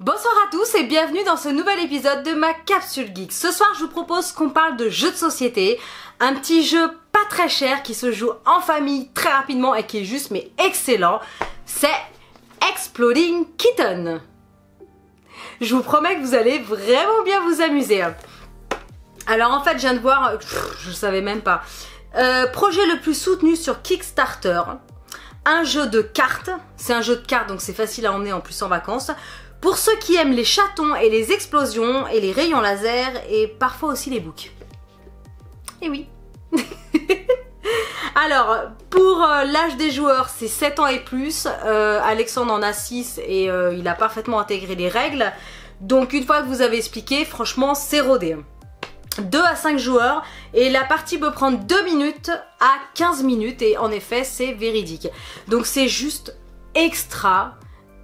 Bonsoir à tous et bienvenue dans ce nouvel épisode de ma Capsule Geek. Ce soir je vous propose qu'on parle de jeux de société, un petit jeu pas très cher qui se joue en famille très rapidement et qui est juste mais excellent, c'est Exploding Kitten. Je vous promets que vous allez vraiment bien vous amuser. Alors en fait je viens de voir, je savais même pas, projet le plus soutenu sur Kickstarter, un jeu de cartes, c'est un jeu de cartes donc c'est facile à emmener en plus en vacances. Pour ceux qui aiment les chatons et les explosions et les rayons laser et parfois aussi les boucs. Et oui. Alors, pour l'âge des joueurs, c'est 7 ans et plus. Alexandre en a 6 et il a parfaitement intégré les règles. Donc une fois que vous avez expliqué, franchement, c'est rodé. 2 à 5 joueurs et la partie peut prendre 2 minutes à 15 minutes et en effet, c'est véridique. Donc c'est juste extra.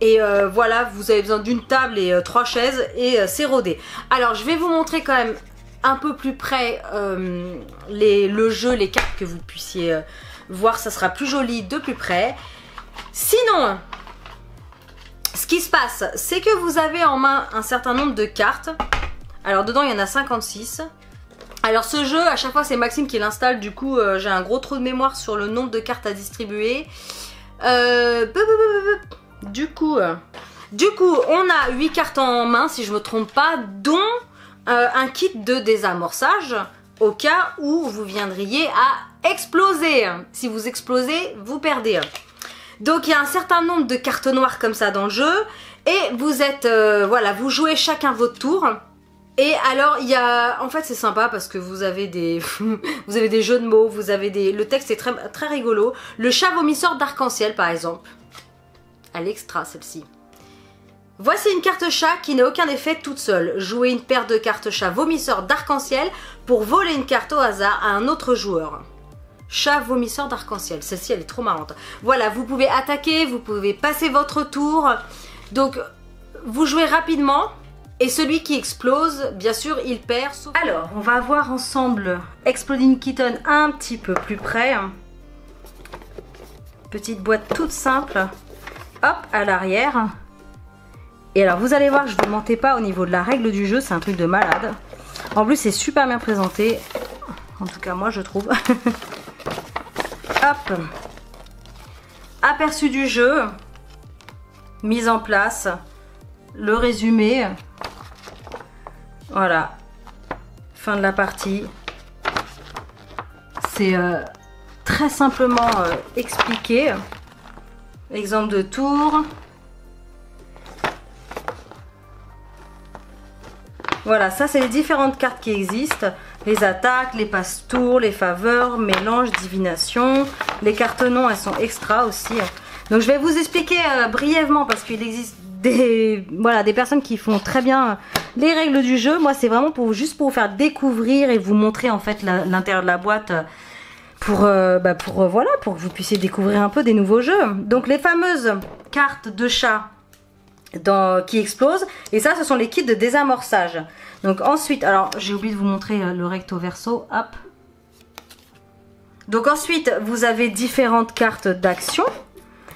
Et voilà, vous avez besoin d'une table et 3 chaises et c'est rodé. Alors, je vais vous montrer quand même un peu plus près le jeu, les cartes que vous puissiez voir. Ça sera plus joli de plus près. Sinon, ce qui se passe, c'est que vous avez en main un certain nombre de cartes. Alors, dedans, il y en a 56. Alors, ce jeu, à chaque fois, c'est Maxime qui l'installe. Du coup, j'ai un gros trou de mémoire sur le nombre de cartes à distribuer. Du coup, on a 8 cartes en main, si je me trompe pas, dont un kit de désamorçage, au cas où vous viendriez à exploser. Si vous explosez, vous perdez. Donc, il y a un certain nombre de cartes noires comme ça dans le jeu, et vous êtes, voilà, vous jouez chacun votre tour. Et alors, il y a, en fait, c'est sympa parce que vous avez des, vous avez des jeux de mots, vous avez des, le texte est très, très rigolo. Le chat vomisseur d'arc-en-ciel, par exemple. À l'extra celle-ci. Voici une carte chat qui n'a aucun effet toute seule. Jouez une paire de cartes chat vomisseur d'arc-en-ciel pour voler une carte au hasard à un autre joueur. Chat vomisseur d'arc-en-ciel. Celle-ci elle est trop marrante. Voilà, vous pouvez attaquer, vous pouvez passer votre tour. Donc vous jouez rapidement et celui qui explose, bien sûr, il perd. Alors, on va voir ensemble Exploding Kitten un petit peu plus près. Petite boîte toute simple. Hop, à l'arrière. Et alors, vous allez voir, je ne vous mentais pas au niveau de la règle du jeu, c'est un truc de malade. En plus, c'est super bien présenté. En tout cas, moi, je trouve. Hop. Aperçu du jeu. Mise en place. Le résumé. Voilà. Fin de la partie. C'est très simplement expliqué. Exemple de tour. Voilà, ça c'est les différentes cartes qui existent. Les attaques, les passe-tours, les faveurs, mélange, divination. Les cartes non, elles sont extra aussi. Donc je vais vous expliquer brièvement parce qu'il existe des, voilà, des personnes qui font très bien les règles du jeu. Moi c'est vraiment pour, juste pour vous faire découvrir et vous montrer en fait l'intérieur de la boîte. Voilà, pour que vous puissiez découvrir un peu des nouveaux jeux. Donc les fameuses cartes de chat qui explosent. Et ça, ce sont les kits de désamorçage. Donc ensuite, alors j'ai oublié de vous montrer le recto verso. Hop. Donc ensuite, vous avez différentes cartes d'action.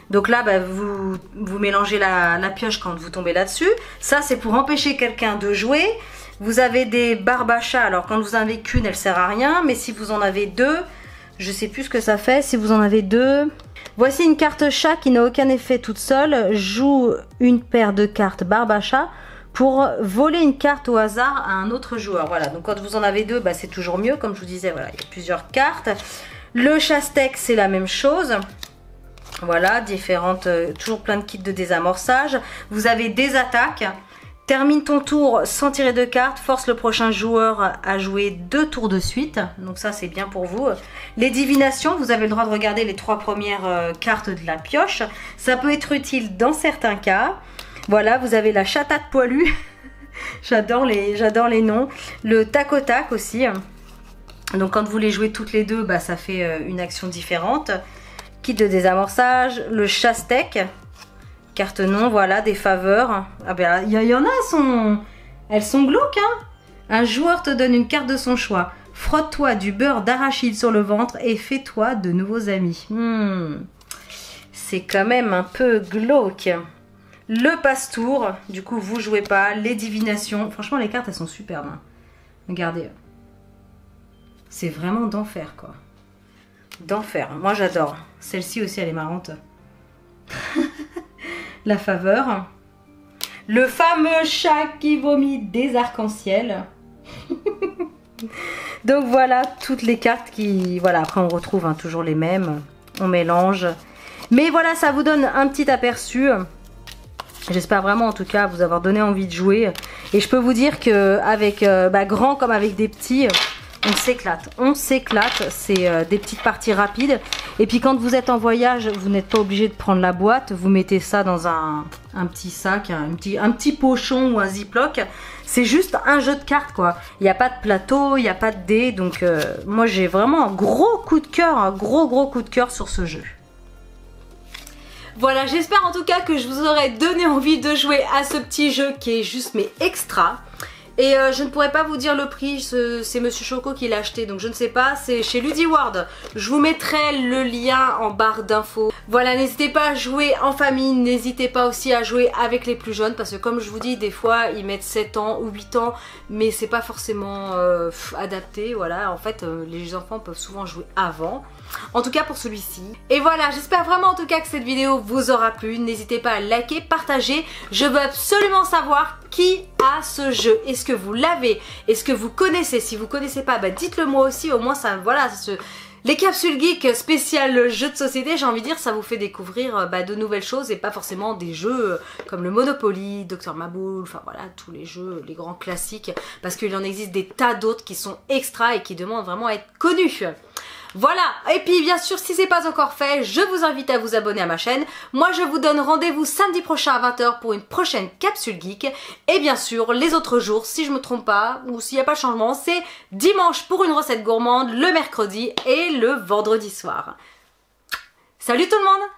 Donc là, vous mélangez la pioche quand vous tombez là-dessus. Ça, c'est pour empêcher quelqu'un de jouer. Vous avez des barbes à chat. Alors quand vous en avez qu'une, elle sert à rien. Mais si vous en avez deux... Je sais plus ce que ça fait, si vous en avez deux. Voici une carte chat qui n'a aucun effet toute seule. Joue une paire de cartes barbe à chat pour voler une carte au hasard à un autre joueur. Voilà, donc quand vous en avez deux, c'est toujours mieux. Comme je vous disais, voilà, il y a plusieurs cartes. Le chasse-tech, c'est la même chose. Voilà, différentes, toujours plein de kits de désamorçage. Vous avez des attaques. Termine ton tour sans tirer de cartes, force le prochain joueur à jouer 2 tours de suite. Donc ça c'est bien pour vous. Les divinations, vous avez le droit de regarder les 3 premières cartes de la pioche. Ça peut être utile dans certains cas. Voilà, vous avez la chatate poilue. J'adore les noms. Le tac au tac aussi. Donc quand vous les jouez toutes les deux, ça fait une action différente. Kit de désamorçage, le chasse-tech. Carte non, voilà, des faveurs. Ah ben, il y en a, elles sont glauques, hein. Un joueur te donne une carte de son choix. Frotte-toi du beurre d'arachide sur le ventre et fais-toi de nouveaux amis. C'est quand même un peu glauque. le passe-tour, du coup vous jouez pas, les divinations. Franchement les cartes elles sont superbes. Hein. Regardez. C'est vraiment d'enfer quoi. D'enfer. Moi j'adore. Celle-ci aussi elle est marrante. La faveur. Le fameux chat qui vomit des arcs-en-ciel. Donc voilà toutes les cartes qui... Voilà, après on retrouve hein, toujours les mêmes. On mélange. Mais voilà, ça vous donne un petit aperçu. J'espère vraiment en tout cas vous avoir donné envie de jouer. Et je peux vous dire qu'avec grand comme avec des petits... On s'éclate, c'est des petites parties rapides. Et puis quand vous êtes en voyage, vous n'êtes pas obligé de prendre la boîte. Vous mettez ça dans un petit sac, un petit pochon ou un ziploc. C'est juste un jeu de cartes quoi. Il n'y a pas de plateau, il n'y a pas de dés. Donc moi j'ai vraiment un gros coup de cœur, un gros coup de cœur sur ce jeu. Voilà, j'espère en tout cas que je vous aurai donné envie de jouer à ce petit jeu qui est juste mais extra. Et je ne pourrais pas vous dire le prix, c'est Monsieur Choco qui l'a acheté, donc je ne sais pas, c'est chez Ludiworld. Je vous mettrai le lien en barre d'infos. Voilà, n'hésitez pas à jouer en famille, n'hésitez pas aussi à jouer avec les plus jeunes, parce que comme je vous dis, des fois ils mettent 7 ans ou 8 ans, mais c'est pas forcément adapté, voilà. En fait, les enfants peuvent souvent jouer avant. En tout cas pour celui-ci. Et voilà, j'espère vraiment en tout cas que cette vidéo vous aura plu. N'hésitez pas à liker, partager. Je veux absolument savoir qui a ce jeu. Est-ce que vous l'avez? Est-ce que vous connaissez? Si vous connaissez pas, bah dites-le moi aussi. Au moins ça, voilà, les capsules geeks spéciales jeux de société, j'ai envie de dire, ça vous fait découvrir de nouvelles choses et pas forcément des jeux comme le Monopoly, Dr Maboul, enfin voilà, tous les jeux, les grands classiques, parce qu'il en existe des tas d'autres qui sont extra et qui demandent vraiment à être connus. Voilà, et puis bien sûr si c'est pas encore fait, je vous invite à vous abonner à ma chaîne. Moi je vous donne rendez-vous samedi prochain à 20 h pour une prochaine capsule geek. Et bien sûr les autres jours, si je me trompe pas, ou s'il n'y a pas de changement, c'est dimanche pour une recette gourmande, le mercredi et le vendredi soir. Salut tout le monde!